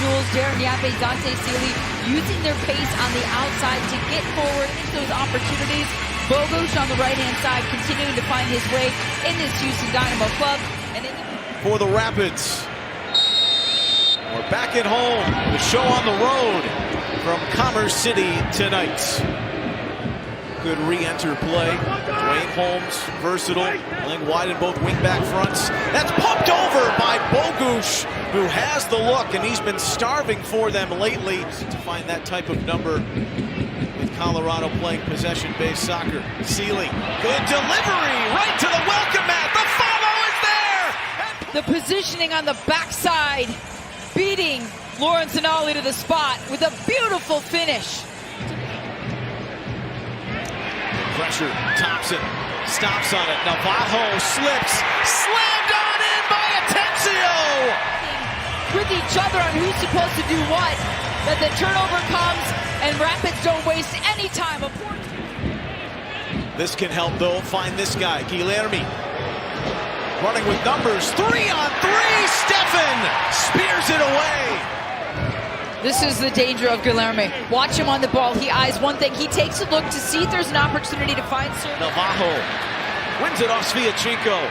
individuals, Darren Yappe, Dante Sealy, using their pace on the outside to get forward into those opportunities. Bogusz on the right-hand side continuing to find his way in this Houston Dynamo club. And for the Rapids, we're back at home. The show on the road from Commerce City tonight. Good re-enter play. Dwayne Holmes, versatile, playing wide in both wing-back fronts. That's pumped over by Bogusz, who has the look, and he's been starving for them lately to find that type of number with Colorado playing possession-based soccer. Sealy, good delivery, right to the welcome mat. The follow is there! The positioning on the backside, beating Lawrence Anali to the spot with a beautiful finish. Pressure, Thompson stops on it. Navajo slips, slammed on in by Atencio! With each other on who's supposed to do what, that the turnover comes and Rapids don't waste any time. This can help though, find this guy, Guilherme. Running with numbers, 3-on-3, Stefan spears it away. This is the danger of Guilherme. Watch him on the ball. He eyes one thing. He takes a look to see if there's an opportunity to find service. Navajo wins it off Sviatchenko.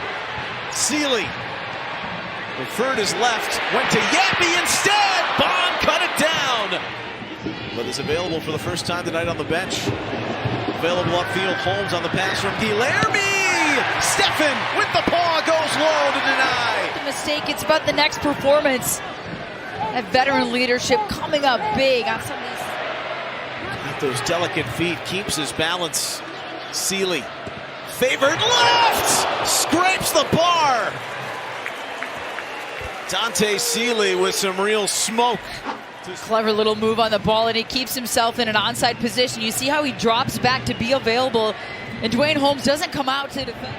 Sealy referred his left, went to Yappe instead. Bond cut it down. But is available for the first time tonight on the bench. Available upfield, Holmes on the pass from Guilherme. Stefan with the paw goes low to deny. The mistake, it's about the next performance. That veteran leadership coming up big on some of these. With those delicate feet, keeps his balance. Sealy, favored left, scrapes the bar. Dante Sealy with some real smoke. Clever little move on the ball, and he keeps himself in an onside position. You see how he drops back to be available, and Dwayne Holmes doesn't come out to defend.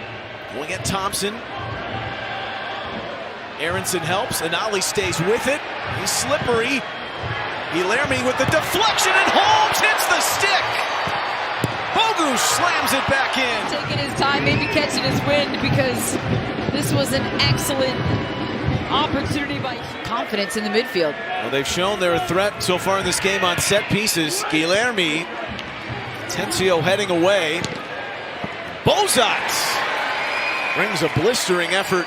Going at Thompson. Aronson helps, and Ali stays with it. He's slippery. Guilherme with the deflection, and Holmes hits the stick. Bogusz slams it back in. Taking his time, maybe catching his wind, because this was an excellent opportunity by confidence in the midfield. Well, they've shown they're a threat so far in this game on set pieces. Guilherme, Atencio heading away. Bozat brings a blistering effort.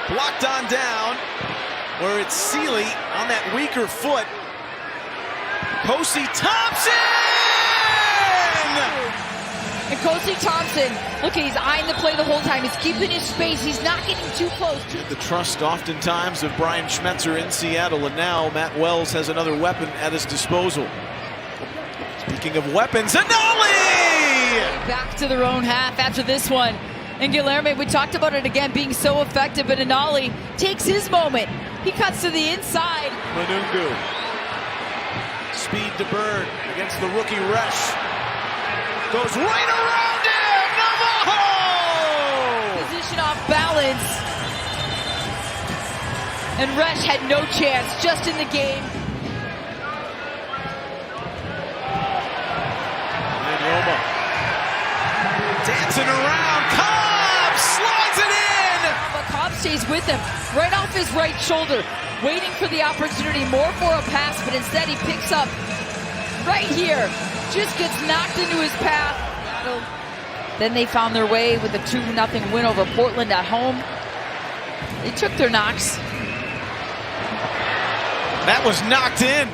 Blocked on down, where it's Sealy on that weaker foot. Kosi Thompson! And Kosi Thompson, look, he's eyeing the play the whole time. He's keeping his space. He's not getting too close. The trust oftentimes of Brian Schmetzer in Seattle, and now Matt Wells has another weapon at his disposal. Speaking of weapons, Anali! Back to their own half after this one. And Guilherme, we talked about it again, being so effective, but Anali takes his moment. He cuts to the inside. Manungu. Speed to burn against the rookie Resch. Goes right around him! Navajo! Position off balance. And Resch had no chance, just in the game. And Roma dancing around. Cobb slides it in! But Cobb stays with him, right off his right shoulder, waiting for the opportunity, more for a pass, but instead he picks up right here. Just gets knocked into his path. Then they found their way with a 2-0 win over Portland at home. They took their knocks. That was knocked in.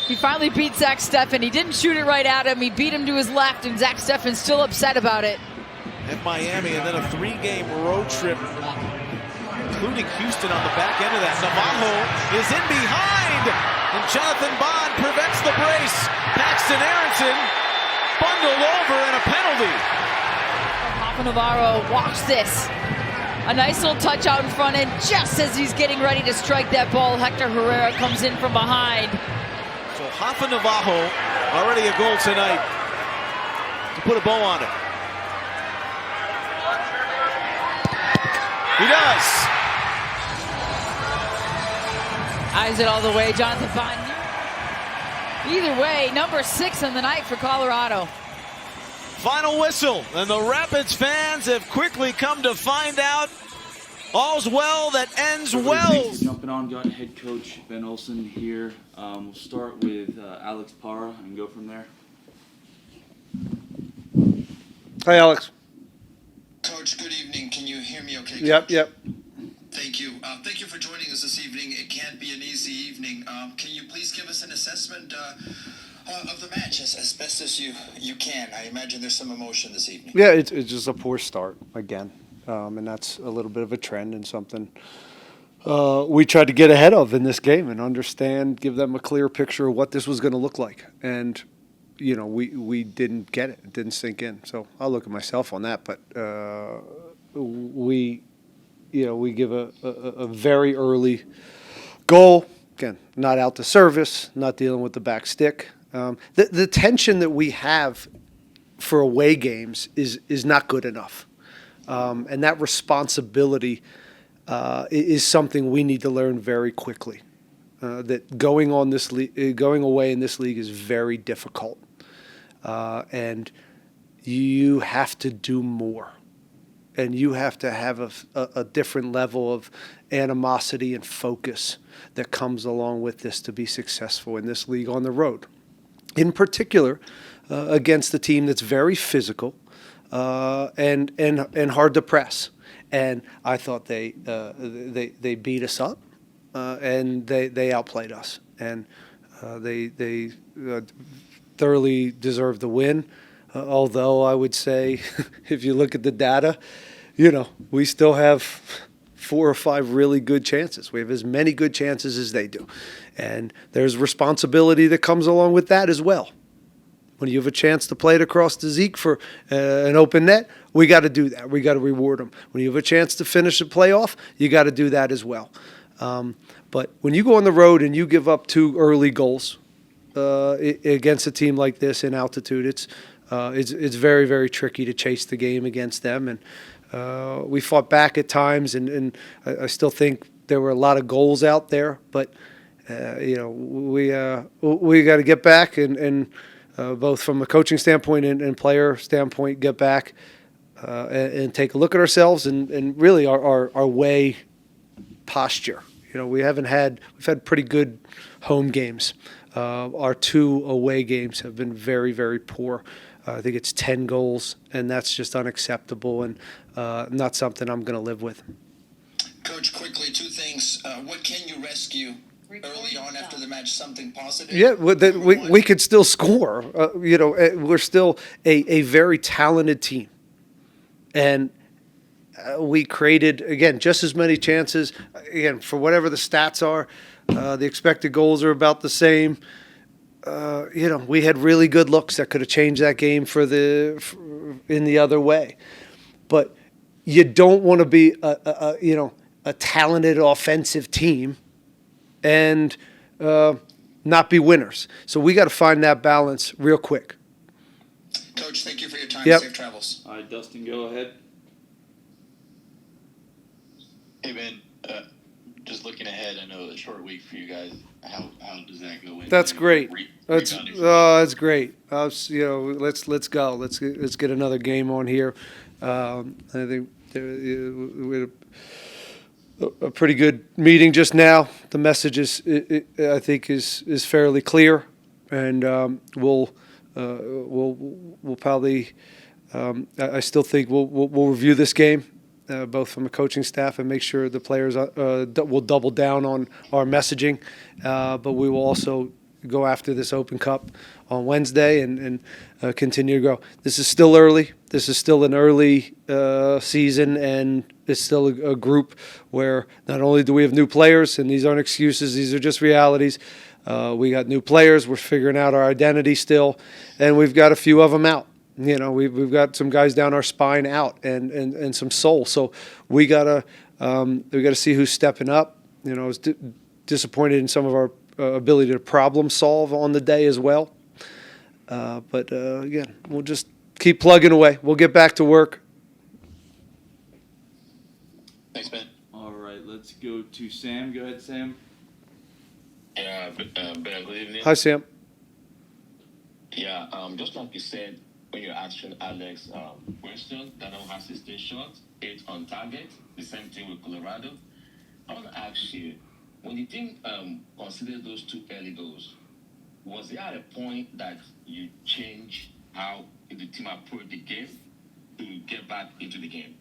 He finally beat Zach Steffen. He didn't shoot it right at him. He beat him to his left, and Zach Steffen's still upset about it. At Miami, and then a 3-game road trip, including Houston on the back end of that. Navajo is in behind, and Jonathan Bond prevents the brace. Paxton Aronson bundled over, and a penalty. Rafa Navarro, watch this. A nice little touch out in front, and just as he's getting ready to strike that ball, Hector Herrera comes in from behind. So Rafa Navarro, already a goal tonight, to put a bow on it. He does. Eyes it all the way, Jonathan Bond. Either way, number 6 on the night for Colorado. Final whistle, and the Rapids fans have quickly come to find out All's well that ends Thanks well. for jumping on. Got head coach Ben Olsen here. We'll start with Alex Parra and go from there. Hi, Alex. Coach, good evening. Can you hear me okay? Yep, Coach? yep. Thank you. Thank you for joining us this evening. It can't be an easy evening. Can you please give us an assessment of the match as best as you can? I imagine there's some emotion this evening. Yeah, it's just a poor start again. And that's a little bit of a trend and something we tried to get ahead of in this game and understand, give them a clear picture of what this was going to look like. And, you know, we didn't get it. It didn't sink in. So I'll look at myself on that. But we give a very early goal. Again, not out to service, not dealing with the back stick. The tension that we have for away games is not good enough. And that responsibility is something we need to learn very quickly. That going away in this league is very difficult, and you have to do more, and you have to have a different level of animosity and focus that comes along with this to be successful in this league on the road. In particular, against a team that's very physical. And hard to press, and I thought they beat us up, and they outplayed us, and they thoroughly deserved the win. Although I would say, if you look at the data, you know, we still have 4 or 5 really good chances. We have as many good chances as they do, and there's responsibility that comes along with that as well. When you have a chance to play it across to Zeke for an open net, we got to do that. We got to reward them. When you have a chance to finish a playoff, you got to do that as well. But when you go on the road and you give up 2 early goals against a team like this in altitude, it's very, very tricky to chase the game against them. And we fought back at times, and I still think there were a lot of goals out there. But we got to get back and both from a coaching standpoint and player standpoint, get back and take a look at ourselves and really our way posture. You know, we've had pretty good home games. Our 2 away games have been very, very poor. I think it's 10 goals, and that's just unacceptable and not something I'm going to live with. Coach, quickly, 2 things. What can you rescue early on after the match? Something positive? Yeah, we could still score. We're still a very talented team. And we created, again, just as many chances. Again, for whatever the stats are, the expected goals are about the same. We had really good looks that could have changed that game in the other way. But you don't want to be a talented offensive team and not be winners. So we got to find that balance real quick. Coach, thank you for your time. Yep. Safe travels. All right, Dustin, go ahead. Hey, Ben, just looking ahead, I know a short week for you guys. How does that go? That's great. That's great. Let's go. Let's get another game on here. I think we had a pretty good meeting just now. The message I think is fairly clear, and we'll probably. I still think we'll review this game, both from a coaching staff and make sure the players will double down on our messaging, but we will also go after this Open Cup on Wednesday and continue to grow. This is still early. This is still an early season, and it's still a group where not only do we have new players, and these aren't excuses, these are just realities. We got new players. We're figuring out our identity still, and we've got a few of them out. You know, we've got some guys down our spine out and some soul. So we gotta see who's stepping up. You know, I was disappointed in some of our ability to problem solve on the day as well. But again, we'll just keep plugging away. We'll get back to work. Thanks, Ben. All right, let's go to Sam. Go ahead, Sam. Yeah, Ben, good evening. Hi, Sam. Yeah, just like you said, when you're asking Alex question, Dynamo has 16 shots, 8 on target. The same thing with Colorado. I want to ask you, when the team considered those 2 early goals, was there at a point that you changed how the team approached the game to get back into the game?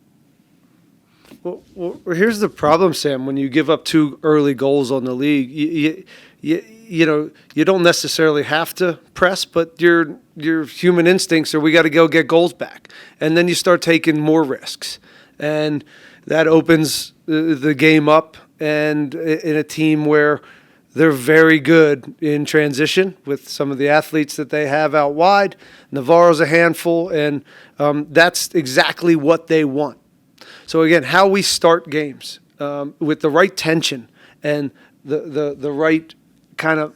Well, here's the problem, Sam. When you give up 2 early goals on the league, you know, you don't necessarily have to press, but your human instincts are we got to go get goals back, and then you start taking more risks, and that opens the game up. And in a team where they're very good in transition with some of the athletes that they have out wide, Navarro's a handful, and that's exactly what they want. So again, how we start games with the right tension and the right kind of,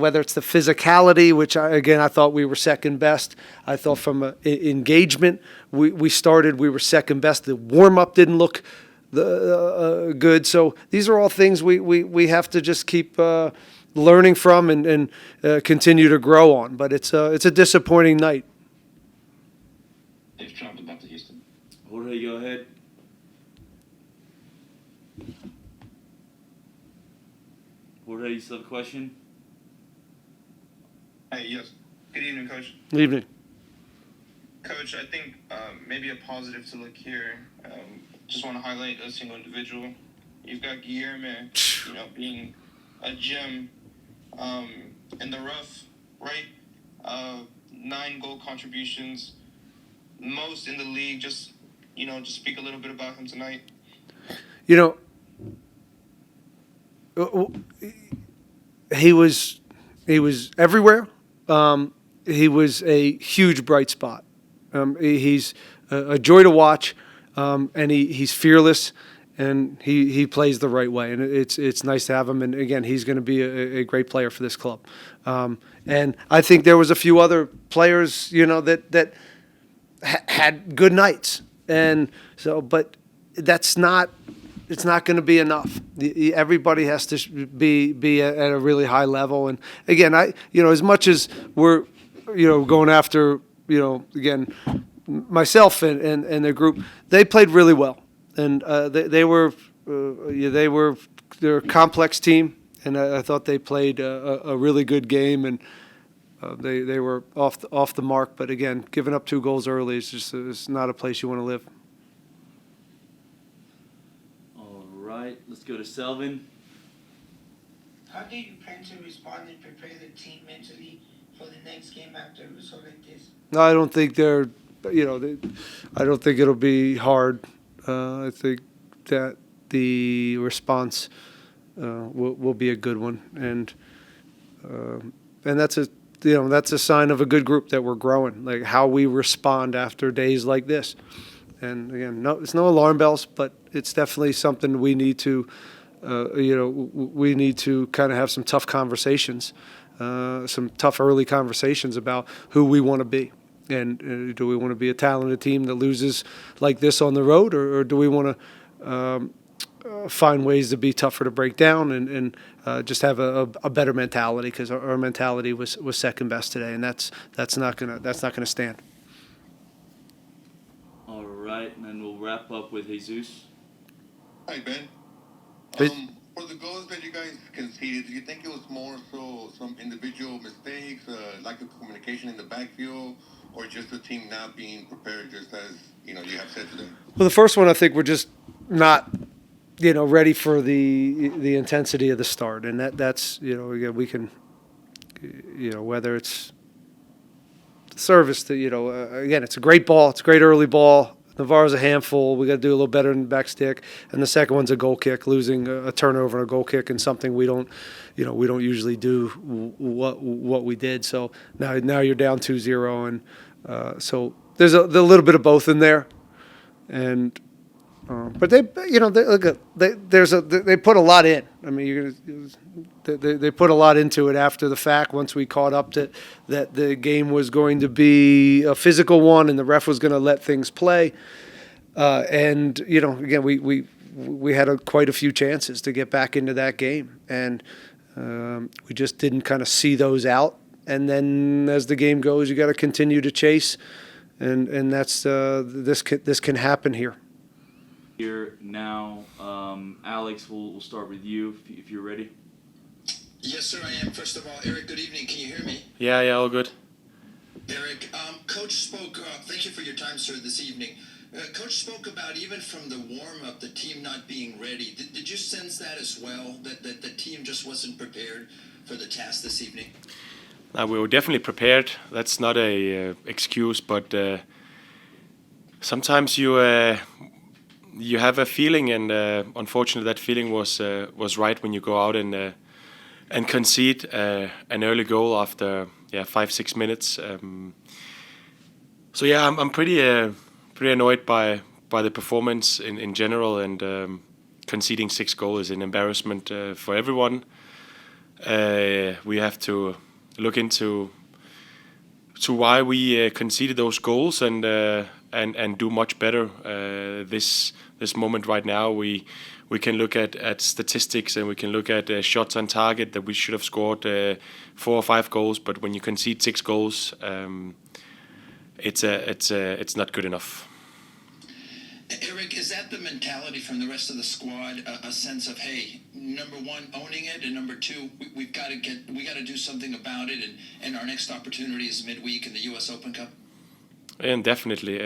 whether it's the physicality, which I thought we were second best. I thought from engagement, we were second best. The warm-up didn't look good. So these are all things we have to just keep learning from and continue to grow on. But it's a disappointing night. They've traveled back to Houston. Jorge, go ahead. Jorge, you still have a question? Hey, yes. Good evening, Coach. Good evening. Coach, I think maybe a positive to look here. Just want to highlight a single individual. You've got Guillermo, being a gem in the rough, right? 9 goal contributions, most in the league. Just speak a little bit about him tonight. He was everywhere. He was a huge bright spot. He's a joy to watch, and he's fearless, and he plays the right way. And it's nice to have him. And again, he's going to be a great player for this club. And I think there was a few other players, that had good nights. And so, but that's not. It's not going to be enough. Everybody has to be at a really high level. And again, as much as we're, going after, again, myself and the group, they played really well, and they're a complex team, and I thought they played a really good game, and they were off the mark. But again, giving up 2 goals early is not a place you want to live. Right, let's go to Selvin. How do you plan to respond and prepare the team mentally for the next game after a result like this? No, I don't think I don't think it'll be hard. I think that the response will be a good one, and that's a sign of a good group that we're growing. Like how we respond after days like this. And again, it's no alarm bells, but it's definitely something we need to, we need to kind of have some tough conversations, some tough early conversations about who we want to be. And do we want to be a talented team that loses like this on the road, or do we want to find ways to be tougher to break down and just have a better mentality? Because our mentality was second best today, and that's not gonna stand. Right, and then we'll wrap up with Jesus. Hi, Ben. For the goals that you guys conceded, do you think it was more so some individual mistakes, lack of communication in the backfield, or just the team not being prepared, just as you have said today? Well, the first one, I think we're just not, ready for the intensity of the start, and that's again, we can, whether it's service that again, it's a great ball, it's a great early ball. Navarro's a handful. We got to do a little better in the back stick. And the second one's a goal kick, losing a turnover and a goal kick, and something we don't usually do what we did. So now you're down 2-0, and so there's a little bit of both in there. And but they put a lot in. I mean, they put a lot into it after the fact. Once we caught up to that, the game was going to be a physical one, and the ref was going to let things play. And again, we had quite a few chances to get back into that game, and we just didn't kind of see those out. and then as the game goes, you got to continue to chase, and that's this can happen here. Here now, Alex, we'll start with you if you're ready. Yes, sir, I am. First of all, Eric, good evening. Can you hear me? Yeah, all good. Eric, Coach spoke, thank you for your time, sir, this evening. Coach spoke about even from the warm-up, the team not being ready. Did you sense that as well, that the team just wasn't prepared for the task this evening? We were definitely prepared. That's not a excuse, but sometimes you have a feeling, and unfortunately that feeling was right when you go out and concede an early goal after 5-6 minutes. So yeah, I'm pretty annoyed by the performance in general, and conceding 6 goals is an embarrassment for everyone. We have to look into why we conceded those goals and do much better. This moment right now, we can look at statistics, and we can look at shots on target that we should have scored 4 or 5 goals. But when you concede 6 goals, it's not good enough. Erik, is that the mentality from the rest of the squad? A sense of, hey, number one, owning it, and number two, we got to do something about it, and our next opportunity is midweek in the U.S. Open Cup. And definitely,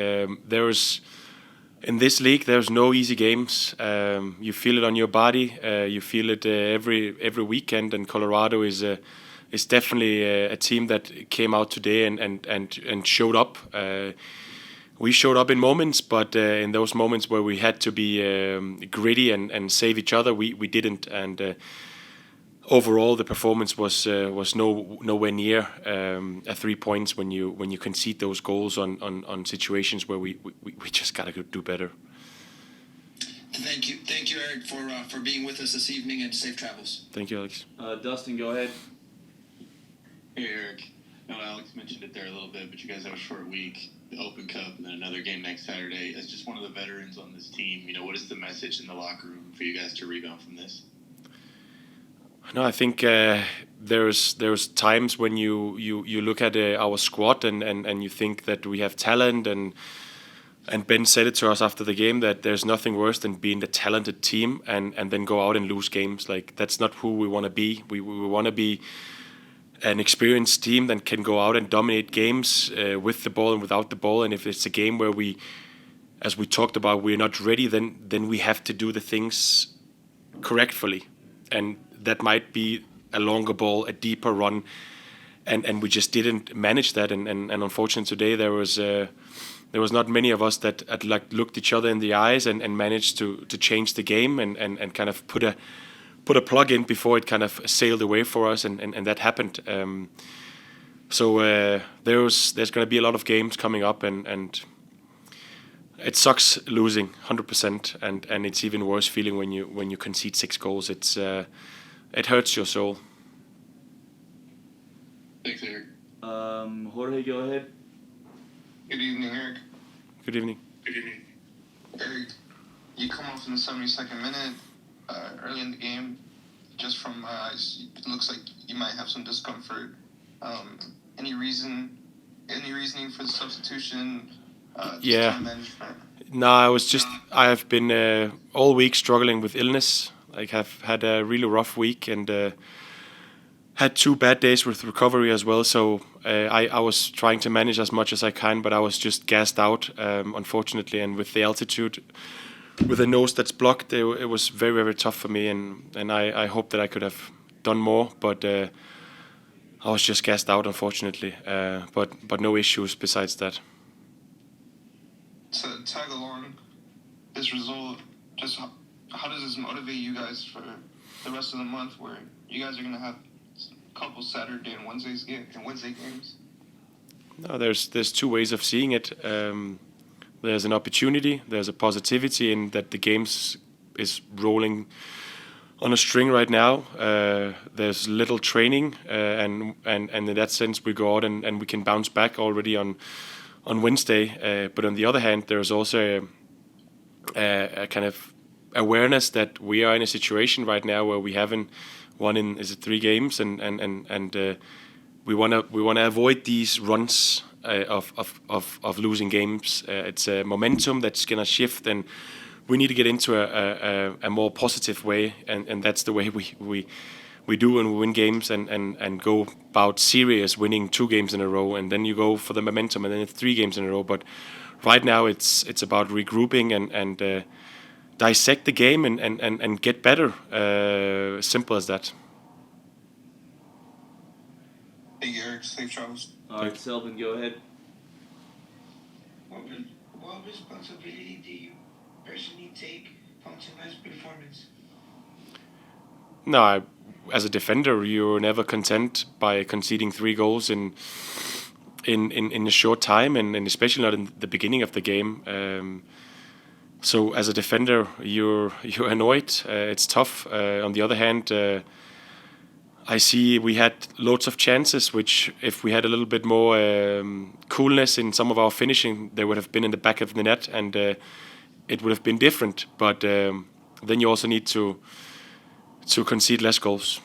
in this league, there's no easy games. You feel it on your body. You feel it every weekend. And Colorado is definitely a team that came out today and showed up. We showed up in moments, but in those moments where we had to be gritty and save each other, we didn't. And overall, the performance was nowhere near 3 points when you concede those goals on situations where we just gotta do better. Thank you, Erik, for being with us this evening, and safe travels. Thank you, Alex. Dustin, go ahead. Hey, Erik. No, Alex mentioned it there a little bit, but you guys have a short week, the Open Cup, and then another game next Saturday. As just one of the veterans on this team, what is the message in the locker room for you guys to rebound from this? No, I think there's times when you look at our squad and you think that we have talent, and Ben said it to us after the game that there's nothing worse than being the talented team and then go out and lose games. Like, that's not who we want to be. We want to be an experienced team that can go out and dominate games with the ball and without the ball. And if it's a game where we, as we talked about, we're not ready, then we have to do the things correctly. And that might be a longer ball, a deeper run, and we just didn't manage that. And unfortunately today there was not many of us that looked each other in the eyes and managed to change the game and kind of put a plug in before it kind of sailed away for us, and that happened. So there's going to be a lot of games coming up, and it sucks losing 100%, and it's even worse feeling when you concede 6 goals. It hurts your soul. Thanks, Erik. Jorge, go ahead. Good evening, Erik. Good evening. Good evening. Erik, you come off in the 72nd minute, early in the game. Just from my eyes, it looks like you might have some discomfort. Any reasoning for the substitution? Yeah. Time management? No, I have been all week struggling with illness. Like, I've had a really rough week and had 2 bad days with recovery as well. So I was trying to manage as much as I can, but I was just gassed out, unfortunately. And with the altitude, with a nose that's blocked, it was very, very tough for me. And I hope that I could have done more, but I was just gassed out, unfortunately. But no issues besides that. To tag along this result, just how does this motivate you guys for the rest of the month, where you guys are going to have a couple Saturday and Wednesday games? No, there's 2 ways of seeing it. There's an opportunity, there's a positivity in that the games is rolling on a string right now. There's little training, and in that sense we go out and we can bounce back already on Wednesday. But on the other hand, there's also a kind of awareness that we are in a situation right now where we haven't won in 3 games, and want to avoid these runs of losing games. It's a momentum that's gonna shift, and we need to get into a more positive way, and that's the way we do when we win games and go about serious winning 2 games in a row, and then you go for the momentum, and then it's 3 games in a row. But right now it's about regrouping and dissect the game and get better. Simple as that. Hey, Erik, safe travels. All right, Selvin, go ahead. What responsibility do you personally take from tonight's performance? No, as a defender, you're never content by conceding 3 goals in a short time, and especially not in the beginning of the game. So as a defender, you're annoyed. It's tough. On the other hand, I see we had loads of chances, which if we had a little bit more coolness in some of our finishing, they would have been in the back of the net, and it would have been different. But then you also need to concede less goals.